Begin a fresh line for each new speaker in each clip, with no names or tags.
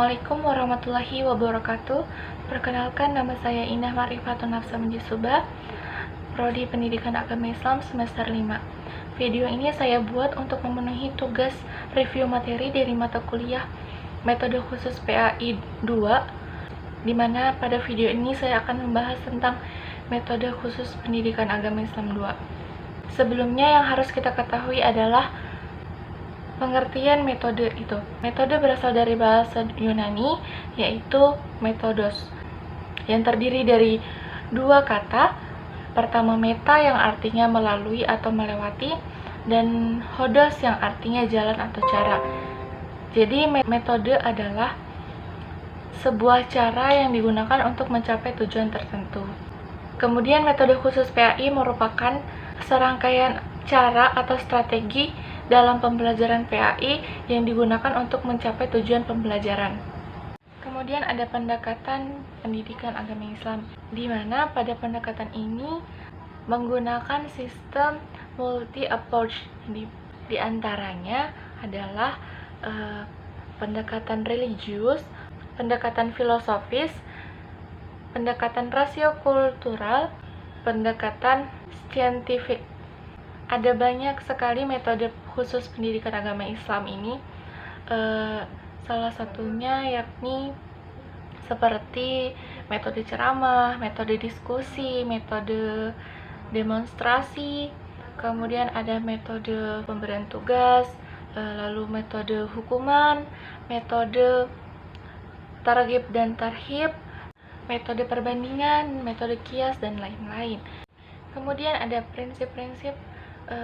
Assalamualaikum warahmatullahi wabarakatuh. Perkenalkan, nama saya Indah Marifatun Nafsa Menjisuba, Prodi Pendidikan Agama Islam semester 5. Video ini saya buat untuk memenuhi tugas review materi dari mata kuliah Metode Khusus PAI 2, di mana pada video ini saya akan membahas tentang Metode Khusus Pendidikan Agama Islam 2. Sebelumnya yang harus kita ketahui adalah pengertian metode itu. Metode berasal dari bahasa Yunani, yaitu metodos, yang terdiri dari dua kata. Pertama, meta, yang artinya melalui atau melewati, dan hodos, yang artinya jalan atau cara. Jadi, metode adalah sebuah cara yang digunakan untuk mencapai tujuan tertentu. Kemudian, metode khusus PAI merupakan serangkaian cara atau strategi dalam pembelajaran PAI yang digunakan untuk mencapai tujuan pembelajaran. Kemudian ada pendekatan pendidikan agama Islam, di mana pada pendekatan ini menggunakan sistem multi approach. Di antaranya adalah pendekatan religius, pendekatan filosofis, pendekatan rasiokultural, pendekatan saintifik. Ada banyak sekali metode khusus pendidikan agama Islam ini. Salah satunya yakni seperti metode ceramah, metode diskusi, metode demonstrasi, kemudian ada metode pemberian tugas, lalu metode hukuman, metode targhib dan tarhib, metode perbandingan, metode kias, dan lain-lain. Kemudian ada prinsip-prinsip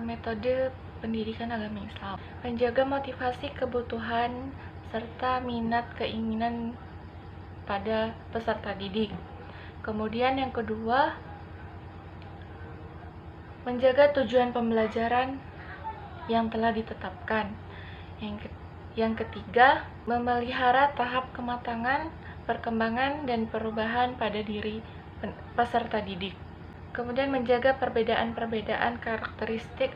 metode pendidikan agama Islam, menjaga motivasi, kebutuhan, serta minat keinginan pada peserta didik. Kemudian yang kedua, menjaga tujuan pembelajaran yang telah ditetapkan. Yang ketiga, memelihara tahap kematangan, perkembangan, dan perubahan pada diri peserta didik. Kemudian menjaga perbedaan-perbedaan karakteristik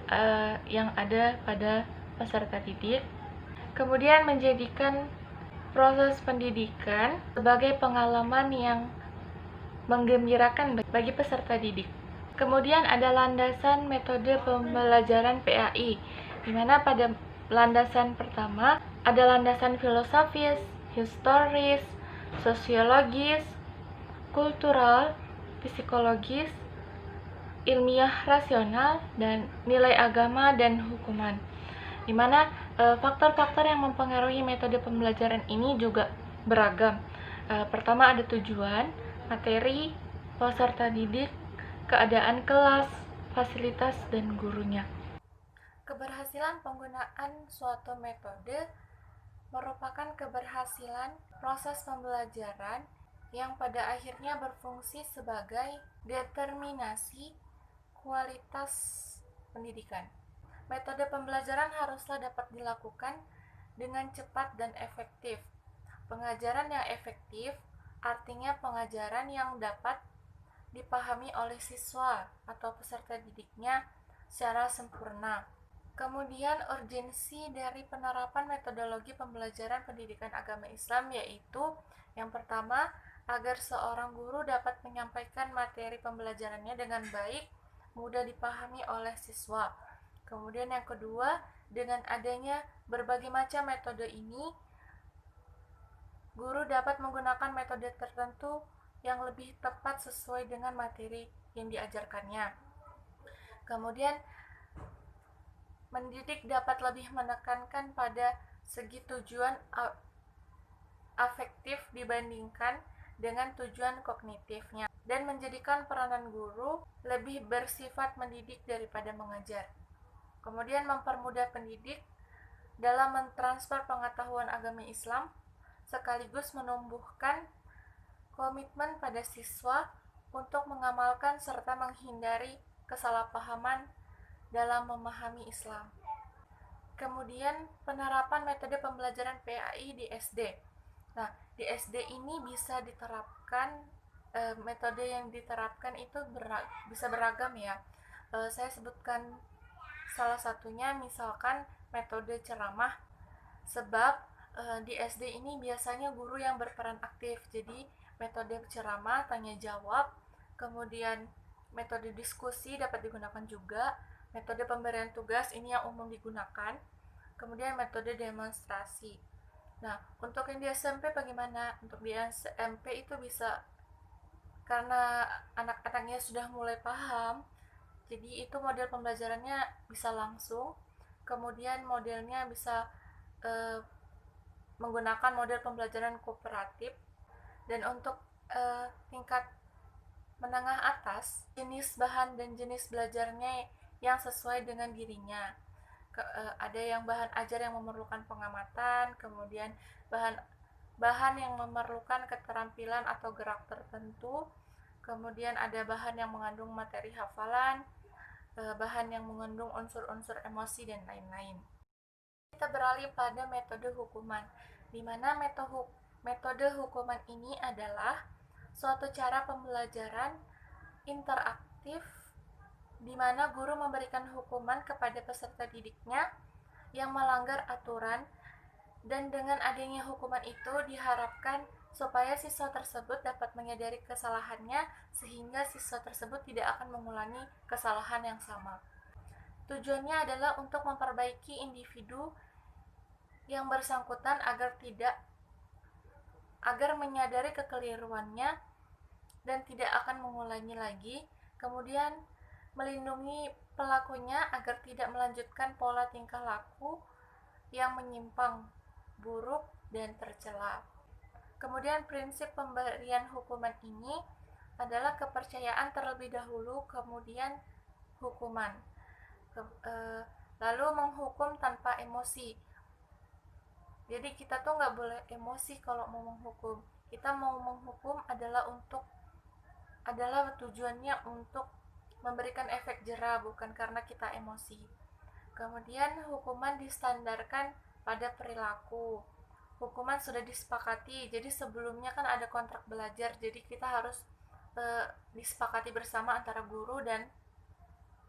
yang ada pada peserta didik. Kemudian menjadikan proses pendidikan sebagai pengalaman yang menggembirakan bagi peserta didik. Kemudian ada landasan metode pembelajaran PAI, di mana pada landasan pertama ada landasan filosofis, historis, sosiologis, kultural, psikologis, ilmiah rasional, dan nilai agama dan hukuman, di mana faktor-faktor yang mempengaruhi metode pembelajaran ini juga beragam. Pertama ada tujuan, materi, peserta didik, keadaan kelas, fasilitas, dan gurunya. Keberhasilan penggunaan suatu metode merupakan keberhasilan proses pembelajaran yang pada akhirnya berfungsi sebagai determinasi kualitas pendidikan. Metode pembelajaran haruslah dapat dilakukan dengan cepat dan efektif. Pengajaran yang efektif artinya pengajaran yang dapat dipahami oleh siswa atau peserta didiknya secara sempurna. Kemudian urgensi dari penerapan metodologi pembelajaran pendidikan agama Islam yaitu yang pertama, agar seorang guru dapat menyampaikan materi pembelajarannya dengan baik, mudah dipahami oleh siswa. Kemudian yang kedua, dengan adanya berbagai macam metode ini, guru dapat menggunakan metode tertentu yang lebih tepat sesuai dengan materi yang diajarkannya. Kemudian, mendidik dapat lebih menekankan pada segi tujuan afektif dibandingkan dengan tujuan kognitifnya, dan menjadikan peranan guru lebih bersifat mendidik daripada mengajar. Kemudian mempermudah pendidik dalam mentransfer pengetahuan agama Islam, sekaligus menumbuhkan komitmen pada siswa untuk mengamalkan serta menghindari kesalahpahaman dalam memahami Islam. Kemudian penerapan metode pembelajaran PAI di SD. Nah, di SD ini bisa diterapkan metode yang diterapkan itu bisa beragam ya. Saya sebutkan salah satunya, misalkan metode ceramah, sebab Di SD ini biasanya guru yang berperan aktif, jadi metode ceramah, tanya jawab, kemudian metode diskusi dapat digunakan juga, metode pemberian tugas ini yang umum digunakan, kemudian metode demonstrasi. Nah, untuk yang di SMP bagaimana? Untuk di SMP itu bisa karena anak-anaknya sudah mulai paham, jadi itu model pembelajarannya bisa langsung, kemudian modelnya bisa eh, menggunakan model pembelajaran kooperatif, dan untuk tingkat menengah atas, jenis bahan dan jenis belajarnya yang sesuai dengan dirinya. Ada yang bahan ajar yang memerlukan pengamatan, kemudian bahan yang memerlukan keterampilan atau gerak tertentu, kemudian ada bahan yang mengandung materi hafalan, bahan yang mengandung unsur-unsur emosi, dan lain-lain. Kita beralih pada metode hukuman, di mana metode hukuman ini adalah suatu cara pembelajaran interaktif di mana guru memberikan hukuman kepada peserta didiknya yang melanggar aturan, dan dengan adanya hukuman itu diharapkan supaya siswa tersebut dapat menyadari kesalahannya sehingga siswa tersebut tidak akan mengulangi kesalahan yang sama. Tujuannya adalah untuk memperbaiki individu yang bersangkutan agar menyadari kekeliruannya dan tidak akan mengulangi lagi, kemudian melindungi pelakunya agar tidak melanjutkan pola tingkah laku yang menyimpang, buruk, dan tercela. Kemudian prinsip pemberian hukuman ini adalah kepercayaan terlebih dahulu, kemudian hukuman. Lalu menghukum tanpa emosi. Jadi kita tuh nggak boleh emosi kalau mau menghukum. Kita mau menghukum adalah tujuannya untuk memberikan efek jera, bukan karena kita emosi. Kemudian hukuman distandarkan pada perilaku. Hukuman sudah disepakati, jadi sebelumnya kan ada kontrak belajar, jadi kita harus disepakati bersama antara guru dan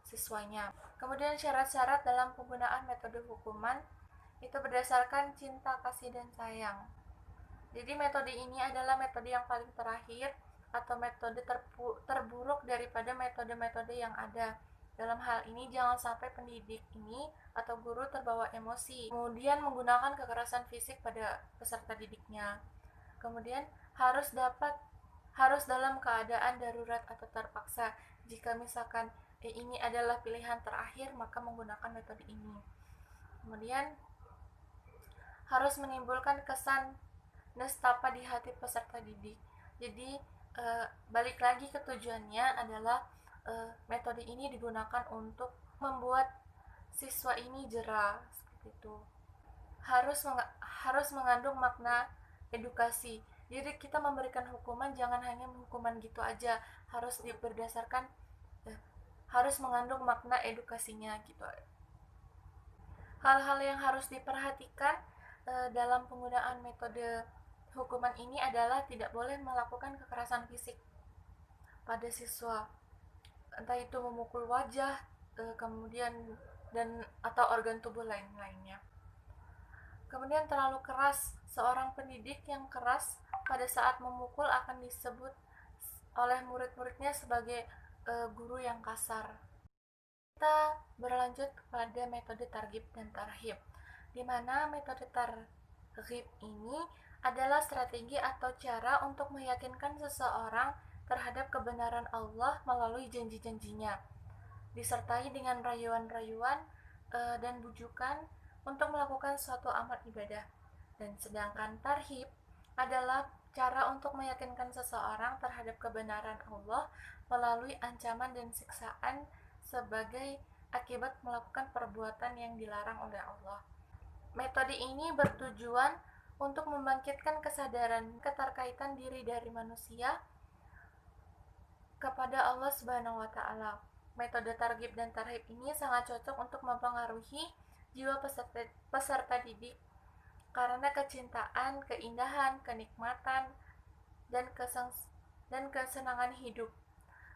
siswanya. Kemudian syarat-syarat dalam penggunaan metode hukuman itu berdasarkan cinta, kasih, dan sayang. Jadi metode ini adalah metode yang paling terakhir atau metode terburuk daripada metode-metode yang ada. Dalam hal ini jangan sampai pendidik ini atau guru terbawa emosi, kemudian menggunakan kekerasan fisik pada peserta didiknya. Kemudian harus dalam keadaan darurat atau terpaksa. Jika misalkan ini adalah pilihan terakhir, maka menggunakan metode ini. Kemudian harus menimbulkan kesan nestapa di hati peserta didik. Jadi balik lagi ke tujuannya adalah metode ini digunakan untuk membuat siswa ini jera, seperti itu. Harus mengandung makna edukasi. Jadi kita memberikan hukuman jangan hanya hukuman gitu aja, harus berdasarkan harus mengandung makna edukasinya gitu. Hal-hal yang harus diperhatikan dalam penggunaan metode hukuman ini adalah tidak boleh melakukan kekerasan fisik pada siswa, entah itu memukul wajah, kemudian atau organ tubuh lainnya. Kemudian terlalu keras, seorang pendidik yang keras pada saat memukul akan disebut oleh murid-muridnya sebagai guru yang kasar. Kita berlanjut pada metode targhib dan tarhib, di mana metode targhib ini adalah strategi atau cara untuk meyakinkan seseorang terhadap kebenaran Allah melalui janji-janjinya, disertai dengan rayuan-rayuan dan bujukan untuk melakukan suatu amal ibadah. Dan sedangkan tarhib adalah cara untuk meyakinkan seseorang terhadap kebenaran Allah melalui ancaman dan siksaan sebagai akibat melakukan perbuatan yang dilarang oleh Allah. Metode ini bertujuan untuk membangkitkan kesadaran keterkaitan diri dari manusia kepada Allah Subhanahu wa Ta'ala. Metode targhib dan tarhib ini sangat cocok untuk mempengaruhi jiwa peserta didik karena kecintaan, keindahan, kenikmatan, dan kesenangan hidup,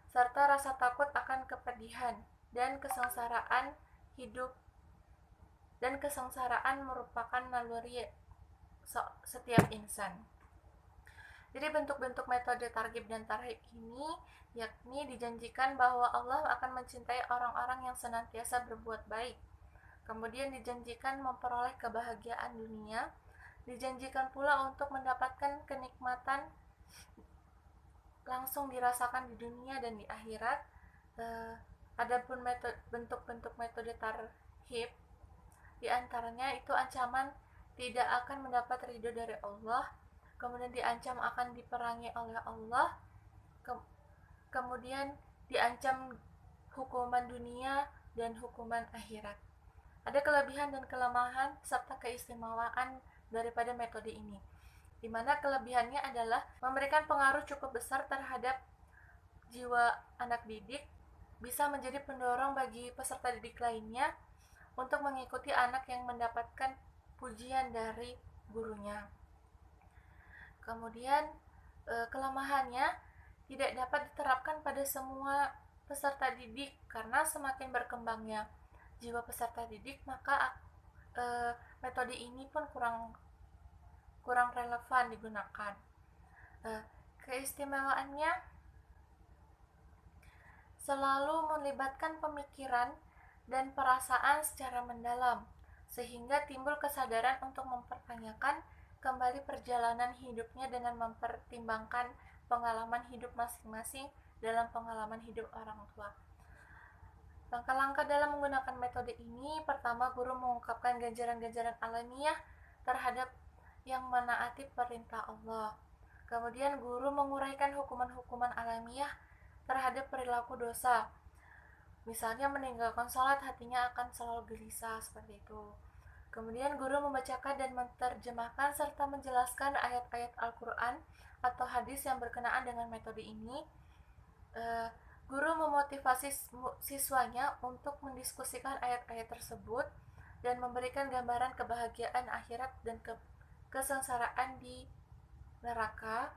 serta rasa takut akan kepedihan dan kesengsaraan hidup, dan kesengsaraan merupakan naluri setiap insan. Jadi bentuk-bentuk metode targhib dan tarhib ini yakni dijanjikan bahwa Allah akan mencintai orang-orang yang senantiasa berbuat baik. Kemudian dijanjikan memperoleh kebahagiaan dunia, dijanjikan pula untuk mendapatkan kenikmatan langsung dirasakan di dunia dan di akhirat. Adapun bentuk-bentuk metode tarhib diantaranya itu ancaman tidak akan mendapat ridho dari Allah, kemudian diancam akan diperangi oleh Allah, kemudian diancam hukuman dunia dan hukuman akhirat. Ada kelebihan dan kelemahan serta keistimewaan daripada metode ini, di mana kelebihannya adalah memberikan pengaruh cukup besar terhadap jiwa anak didik, bisa menjadi pendorong bagi peserta didik lainnya untuk mengikuti anak yang mendapatkan pujian dari gurunya. Kemudian kelemahannya tidak dapat diterapkan pada semua peserta didik karena semakin berkembangnya jiwa peserta didik, maka metode ini pun kurang relevan digunakan. Keistimewaannya selalu melibatkan pemikiran dan perasaan secara mendalam, sehingga timbul kesadaran untuk mempertanyakan kembali perjalanan hidupnya dengan mempertimbangkan pengalaman hidup masing-masing dalam pengalaman hidup orang tua. Langkah-langkah dalam menggunakan metode ini, pertama, guru mengungkapkan ganjaran-ganjaran alamiah terhadap yang menaati perintah Allah. Kemudian guru menguraikan hukuman-hukuman alamiah terhadap perilaku dosa. Misalnya meninggalkan sholat, hatinya akan selalu gelisah, seperti itu. Kemudian guru membacakan dan menerjemahkan serta menjelaskan ayat-ayat Al-Quran atau hadis yang berkenaan dengan metode ini. Guru memotivasi siswanya untuk mendiskusikan ayat-ayat tersebut dan memberikan gambaran kebahagiaan akhirat dan kesengsaraan di neraka,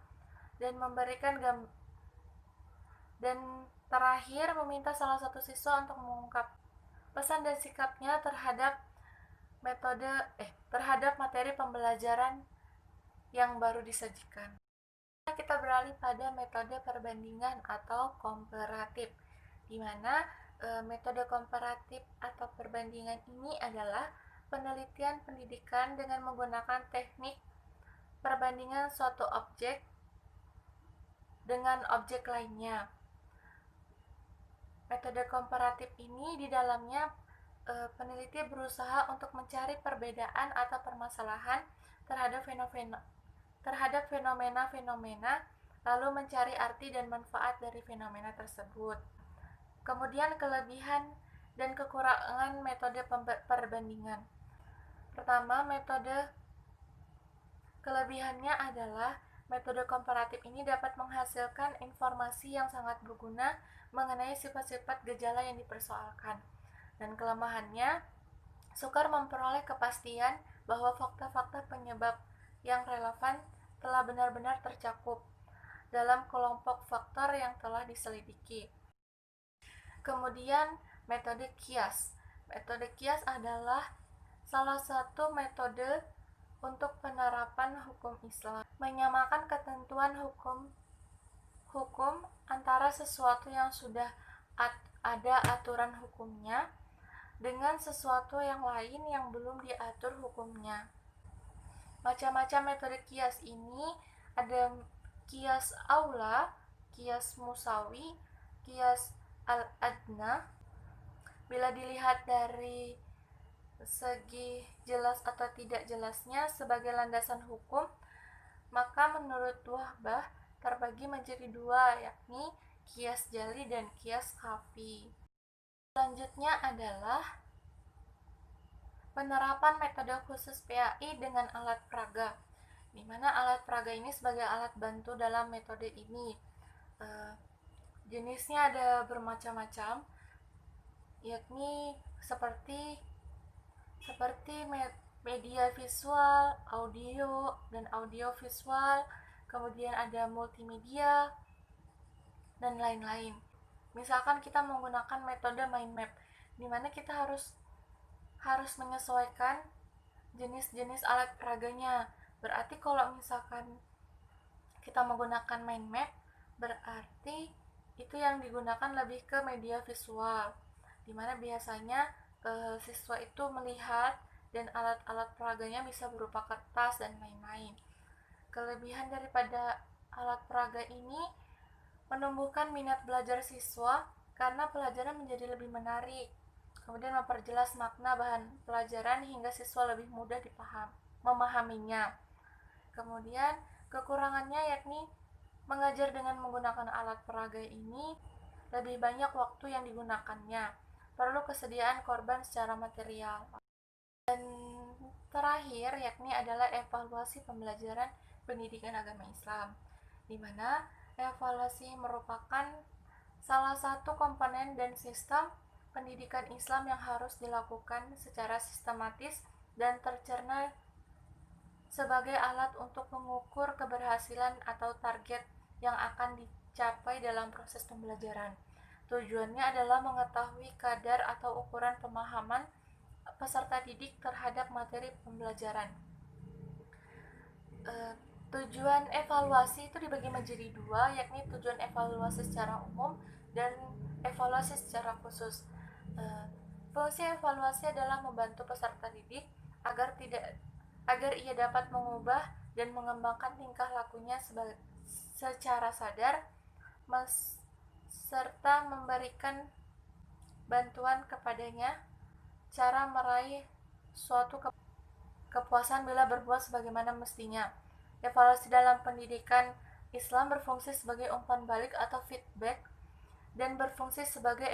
dan terakhir meminta salah satu siswa untuk mengungkap pesan dan sikapnya terhadap materi pembelajaran yang baru disajikan. Kita beralih pada metode perbandingan atau komparatif, di mana metode komparatif atau perbandingan ini adalah penelitian pendidikan dengan menggunakan teknik perbandingan suatu objek dengan objek lainnya. Metode komparatif ini di dalamnya peneliti berusaha untuk mencari perbedaan atau permasalahan terhadap fenomena-fenomena, lalu mencari arti dan manfaat dari fenomena tersebut. Kemudian kelebihan dan kekurangan metode perbandingan. Pertama, metode kelebihannya adalah metode komparatif ini dapat menghasilkan informasi yang sangat berguna mengenai sifat-sifat gejala yang dipersoalkan. Dan kelemahannya, sukar memperoleh kepastian bahwa fakta-fakta penyebab yang relevan telah benar-benar tercakup dalam kelompok faktor yang telah diselidiki. Kemudian metode kias. Metode kias adalah salah satu metode untuk penerapan hukum Islam, menyamakan ketentuan hukum antara sesuatu yang sudah ada aturan hukumnya dengan sesuatu yang lain yang belum diatur hukumnya. Macam-macam metode kias ini ada kias aula, kias musawi, kias al-adna. Bila dilihat dari segi jelas atau tidak jelasnya sebagai landasan hukum, maka menurut Wahbah terbagi menjadi dua, yakni kias jali dan kias khafi. Selanjutnya adalah penerapan metode khusus PAI dengan alat peraga, di mana alat peraga ini sebagai alat bantu dalam metode ini. Jenisnya ada bermacam-macam, yakni seperti media visual, audio, dan audio visual, kemudian ada multimedia, dan lain-lain. Misalkan kita menggunakan metode mind map, di mana kita harus menyesuaikan jenis-jenis alat peraganya. Berarti kalau misalkan kita menggunakan mind map, berarti itu yang digunakan lebih ke media visual, dimana biasanya siswa itu melihat dan alat-alat peraganya bisa berupa kertas dan lain-lain. Kelebihan daripada alat peraga ini menumbuhkan minat belajar siswa karena pelajaran menjadi lebih menarik, kemudian memperjelas makna bahan pelajaran hingga siswa lebih mudah memahaminya. Kemudian kekurangannya yakni mengajar dengan menggunakan alat peraga ini lebih banyak waktu yang digunakannya, perlu kesediaan korban secara material. Dan terakhir yakni adalah evaluasi pembelajaran pendidikan agama Islam, di mana evaluasi merupakan salah satu komponen dan sistem pendidikan Islam yang harus dilakukan secara sistematis dan tercerna sebagai alat untuk mengukur keberhasilan atau target yang akan dicapai dalam proses pembelajaran. Tujuannya adalah mengetahui kadar atau ukuran pemahaman peserta didik terhadap materi pembelajaran. Tujuan evaluasi itu dibagi menjadi dua, yakni tujuan evaluasi secara umum dan evaluasi secara khusus. Fungsi evaluasi adalah membantu peserta didik agar ia dapat mengubah dan mengembangkan tingkah lakunya secara sadar, serta memberikan bantuan kepadanya cara meraih suatu kepuasan bila berbuat sebagaimana mestinya. Evaluasi dalam pendidikan Islam berfungsi sebagai umpan balik atau feedback dan berfungsi sebagai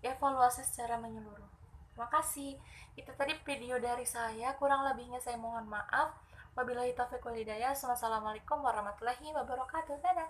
evaluasi secara menyeluruh. Terima kasih. Itu tadi video dari saya. Kurang lebihnya saya mohon maaf. Wabillahi taufiq wal hidayah. Wassalamualaikum warahmatullahi wabarakatuh. Dadah.